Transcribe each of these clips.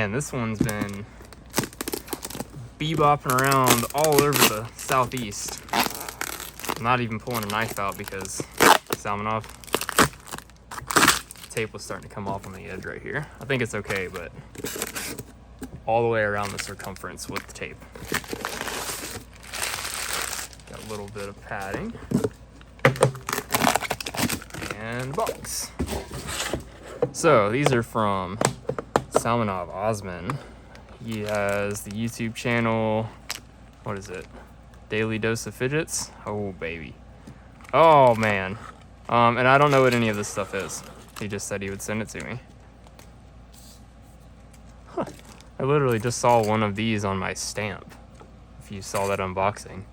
Man, this one's been bebopping around all over the southeast. I'm not even pulling a knife out because Salmonov tape was starting to come off on the edge right here. I think it's okay, but all the way around the circumference with the tape. Got a little bit of padding. And box. So these are from Salmonov Osman. He has the YouTube channel, what is it? Daily Dose of Fidgets? Oh baby. Oh man. And I don't know what any of this stuff is. He just said he would send it to me. Huh. I literally just saw one of these on my stamp. If you saw that unboxing.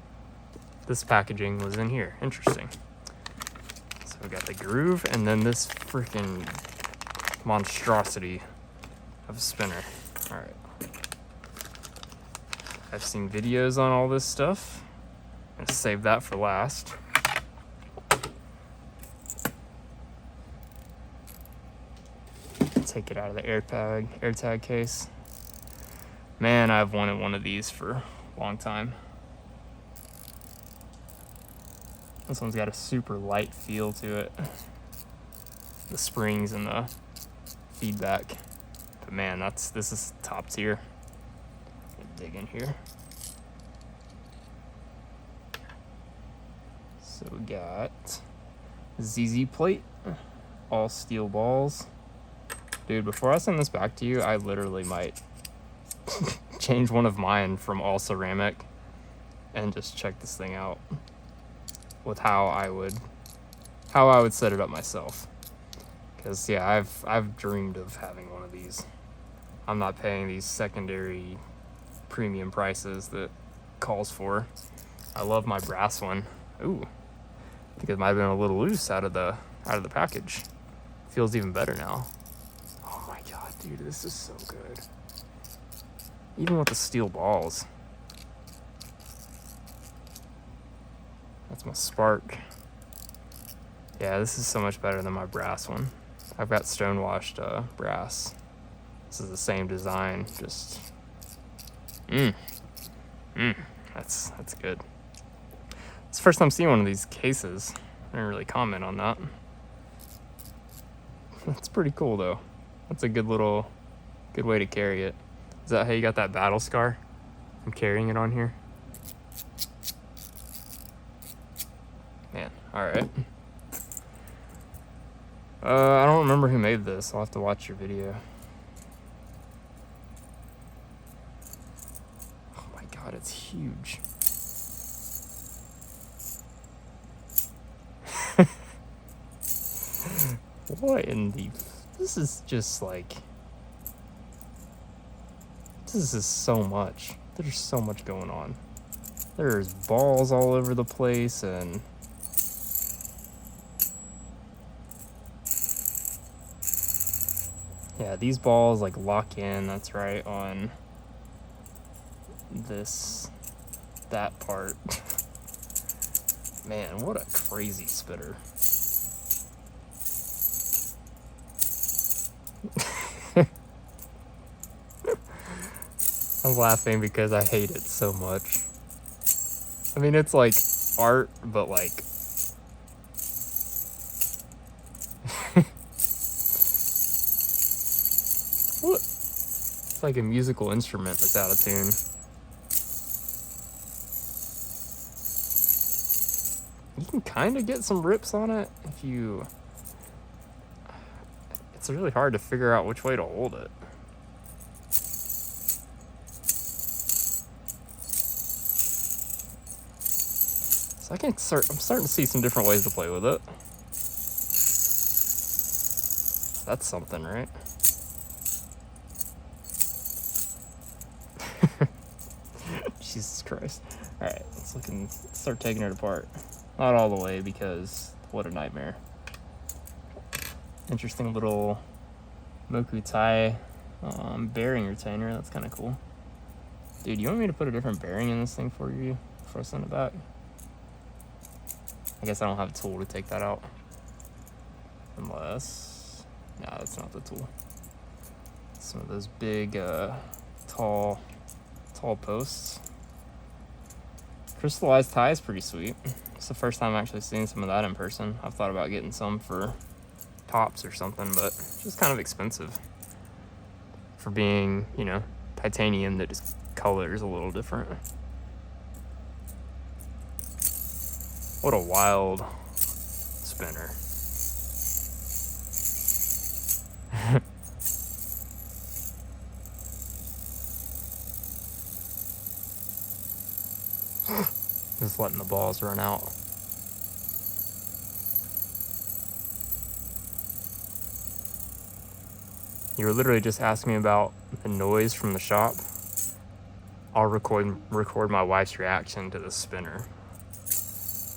This packaging was in here. Interesting. So we got the groove and then this freaking monstrosity of a spinner. All right. I've seen videos on all this stuff. I'm gonna save that for last. Take it out of the AirTag case. Man, I've wanted one of these for a long time. This one's got a super light feel to it. The springs and the feedback. But man, this is top tier. Dig in here. So we got ZZ plate, all steel balls. Dude, before I send this back to you, I literally might change one of mine from all ceramic and just check this thing out with how I would set it up myself. Because yeah, I've dreamed of having one of these. I'm not paying these secondary premium prices that calls for. I love my brass one. Ooh, I think it might have been a little loose out of the package. Feels even better now. Oh my god, dude, this is so good. Even with the steel balls. That's my spark. Yeah, this is so much better than my brass one. I've got stonewashed brass. This is the same design, just that's good. It's the first time seeing one of these cases. I didn't really comment on that. That's pretty cool though. That's a good way to carry it. Is that how you got that battle scar? I'm carrying it on here. Man, alright. I don't remember who made this. I'll have to watch your video. Oh my god, it's huge. What in the... This is just like... This is so much. There's so much going on. There's balls all over the place and... Yeah, these balls like lock in, that's right, on that part. Man, what a crazy spitter. I'm laughing because I hate it so much. I mean, it's like art, but like... What? It's like a musical instrument that's out of tune. You can kind of get some rips on it if you... It's really hard to figure out which way to hold it. So I'm starting to see some different ways to play with it. That's something, right? Jesus Christ. Alright, let's start taking it apart. Not all the way because what a nightmare. Interesting little Moku Tai bearing retainer. That's kind of cool. Dude, you want me to put a different bearing in this thing for you before I send it back? I guess I don't have a tool to take that out. Unless... No, that's not the tool. Let's Some of those big, tall posts. Crystallized tie is pretty sweet. It's the first time I've actually seen some of that in person. I've thought about getting some for tops or something, but it's just kind of expensive for being, you know, titanium that just colors a little different. What a wild spinner. Just letting the balls run out. You were literally just asking me about the noise from the shop. I'll record my wife's reaction to the spinner.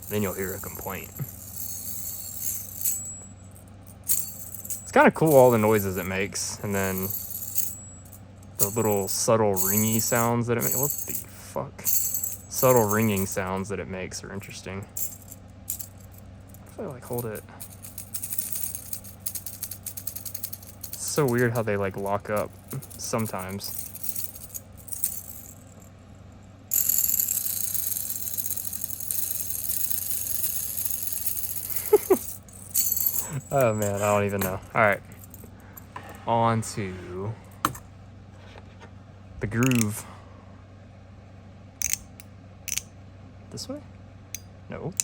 Then you'll hear a complaint. It's kind of cool, all the noises it makes, and then the little subtle ringy sounds that it makes. What the fuck? Subtle ringing sounds that it makes are interesting. If I like hold it. It's so weird how they like lock up sometimes. Oh man, I don't even know. All right, on to the groove. This way? No.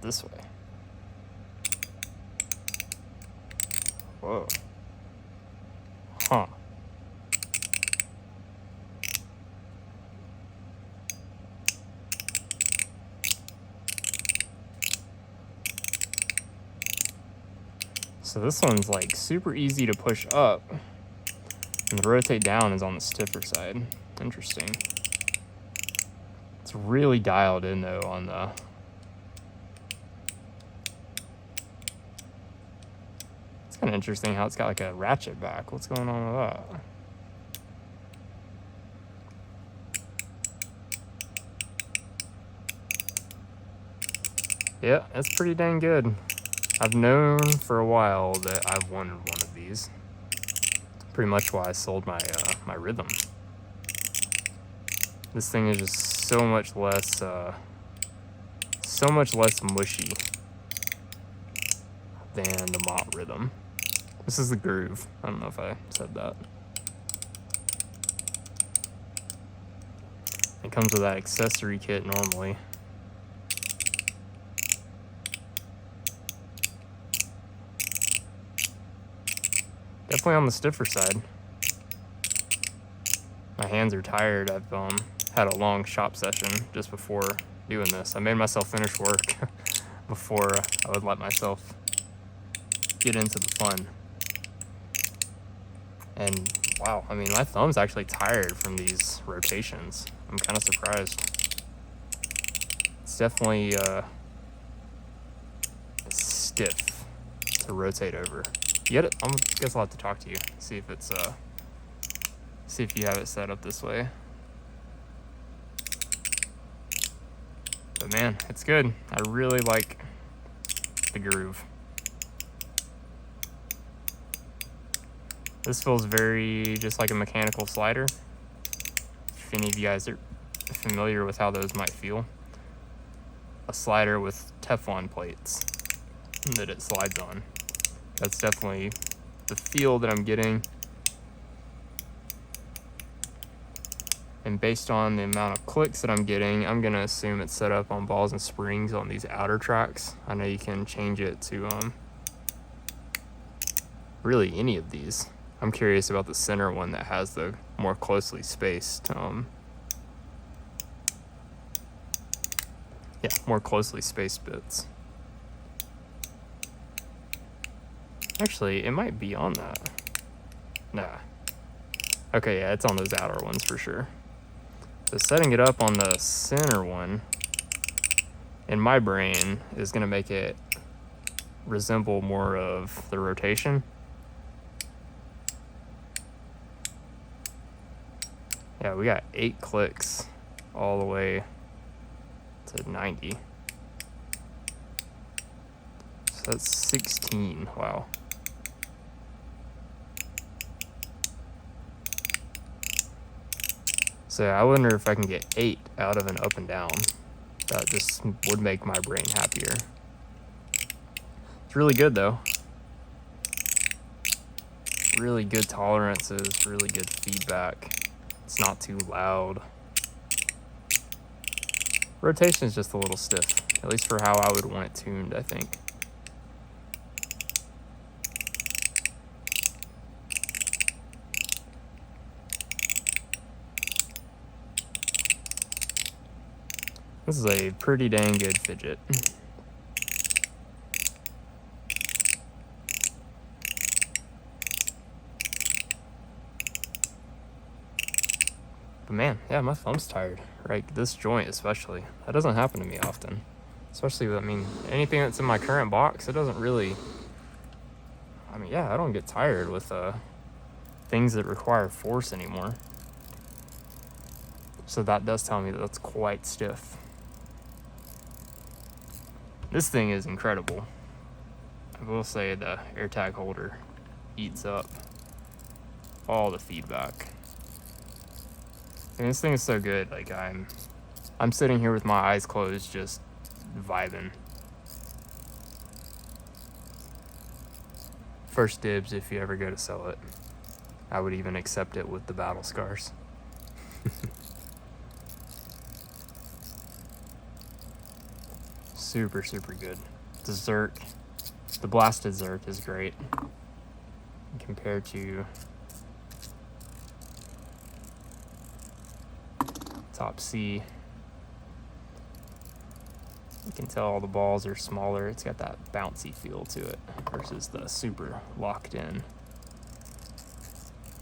This way. Whoa. Huh. So this one's like super easy to push up, and the rotate down is on the stiffer side. Interesting. It's really dialed in though on the It's kind of interesting how it's got like a ratchet back. What's going on with that? Yeah, that's pretty dang good. I've known for a while that I've wanted one of these. Pretty much why I sold my my Rhythm. This thing is just so much less mushy than the MOT Rhythm. This is the Groove. I don't know if I said that. It comes with that accessory kit normally. Definitely on the stiffer side. My hands are tired. I've had a long shop session just before doing this. I made myself finish work before I would let myself get into the fun. And wow, I mean, my thumb's actually tired from these rotations. I'm kind of surprised. It's definitely stiff to rotate over. I guess I'll have to talk to you, see if it's see if you have it set up this way. But man, it's good. I really like the Groove. This feels very just like a mechanical slider. If any of you guys are familiar with how those might feel. A slider with Teflon plates that it slides on. That's definitely the feel that I'm getting. And based on the amount of clicks that I'm getting, I'm gonna assume it's set up on balls and springs on these outer tracks. I know you can change it to really any of these. I'm curious about the center one that has the more closely spaced more closely spaced bits. Actually, it might be on that. Nah. Okay, yeah, it's on those outer ones for sure. So setting it up on the center one, in my brain, is gonna make it resemble more of the rotation. Yeah, we got 8 clicks all the way to 90. So that's 16, wow. So I wonder if I can get 8 out of an up and down. That just would make my brain happier. It's really good though. Really good tolerances, really good feedback. It's not too loud. Rotation is just a little stiff, at least for how I would want it tuned, I think. This is a pretty dang good fidget. But man, yeah, my thumb's tired. Right, this joint especially. That doesn't happen to me often. Especially with, I mean, anything that's in my current box, it doesn't really... I mean, yeah, I don't get tired with things that require force anymore. So that does tell me that that's quite stiff. This thing is incredible. I will say the AirTag holder eats up all the feedback. And this thing is so good. Like I'm sitting here with my eyes closed, just vibing. First dibs if you ever go to sell it. I would even accept it with the battle scars. Super, super good. The Zirc, the blasted Zirc is great compared to Top C. You can tell all the balls are smaller. It's got that bouncy feel to it versus the super locked in.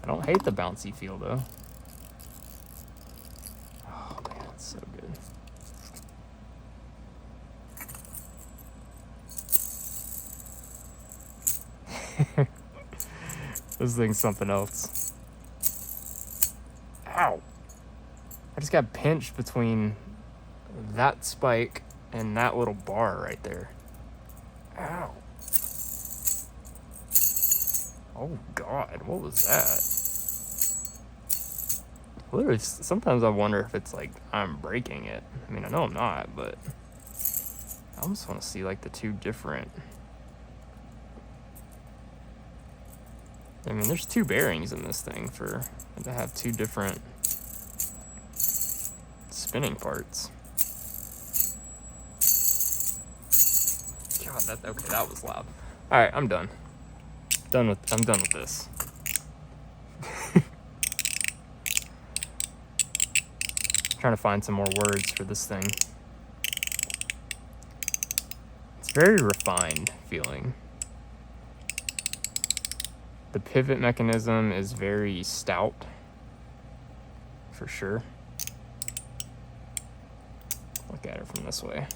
I don't hate the bouncy feel though. Oh man, it's so good. This thing's something else. Ow! I just got pinched between that spike and that little bar right there. Ow. Oh God, what was that? Literally, sometimes I wonder if it's like I'm breaking it. I mean, I know I'm not, but I almost want to see like the two different... I mean, there's 2 bearings in this thing for to have 2 different spinning parts. God, okay, that was loud. All right, I'm done. I'm done with this. Trying to find some more words for this thing. It's very refined feeling. The pivot mechanism is very stout, for sure. Look at it from this way.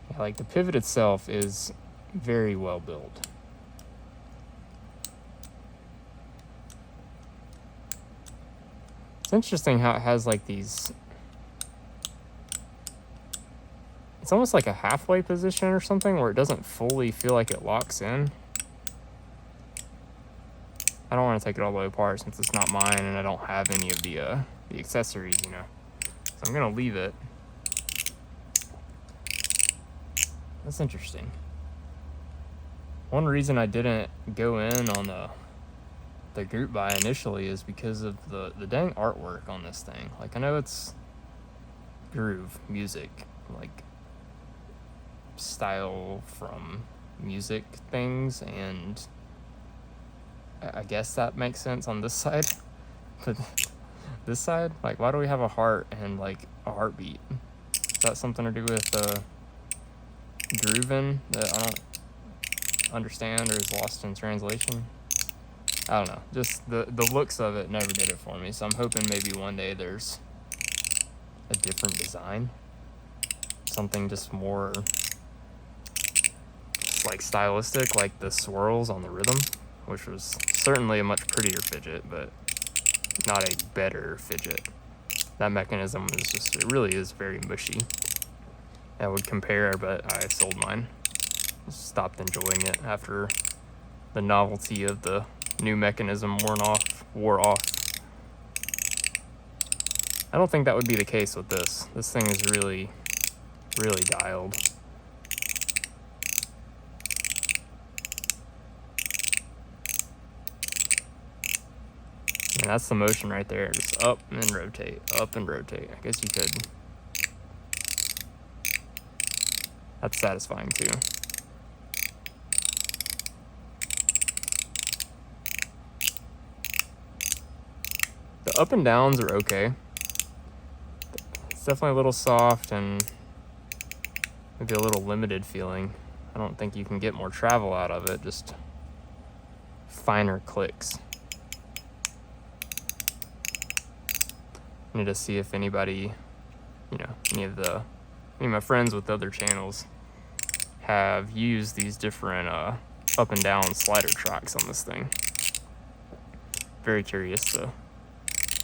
Yeah, like the pivot itself is very well built. It's interesting how it has like these... It's almost like a halfway position or something where it doesn't fully feel like it locks in. I don't want to take it all the way apart since it's not mine and I don't have any of the accessories, you know. So I'm going to leave it. That's interesting. One reason I didn't go in on the group buy initially is because of the dang artwork on this thing. Like, I know it's groove music, like style from music things, and I guess that makes sense on this side. But this side, like, why do we have a heart and like a heartbeat? Is that something to do with grooving that I don't understand or is lost in translation? I don't know. Just the looks of it never did it for me. So I'm hoping maybe one day there's a different design, something just more like stylistic, like the swirls on the rhythm, which was certainly a much prettier fidget, but not a better fidget. That mechanism is just, it really is very mushy. I would compare, but I sold mine. stopped enjoying it after the novelty of the new mechanism wore off. I don't think that would be the case with this. This thing is really, really dialed. And that's the motion right there. Just up and rotate, up and rotate. I guess you could. That's satisfying too. The up and downs are okay. It's definitely a little soft and maybe a little limited feeling. I don't think you can get more travel out of it, just finer clicks. I need to see if anybody, any of my friends with other channels have used these different up and down slider tracks on this thing. Very curious to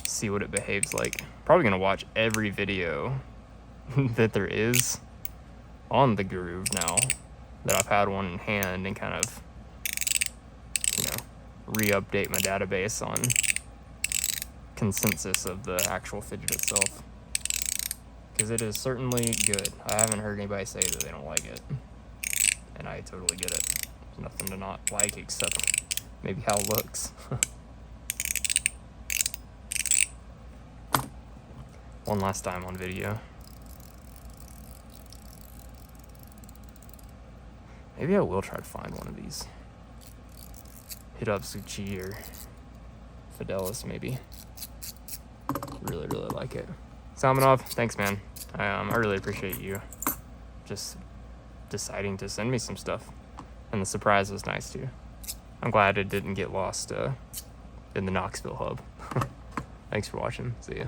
see what it behaves like. Probably gonna watch every video that there is on the Groove now that I've had one in hand and kind of, re-update my database on consensus of the actual fidget itself, because it is certainly good. I haven't heard anybody say that they don't like it, and I totally get it. There's nothing to not like except maybe how it looks. One last time on video. Maybe I will try to find one of these. Hit up Suchi or Fidelis maybe. Really, really like it. Salmanov, thanks man. I really appreciate you just deciding to send me some stuff. And the surprise was nice too. I'm glad it didn't get lost in the Knoxville hub. Thanks for watching. See ya.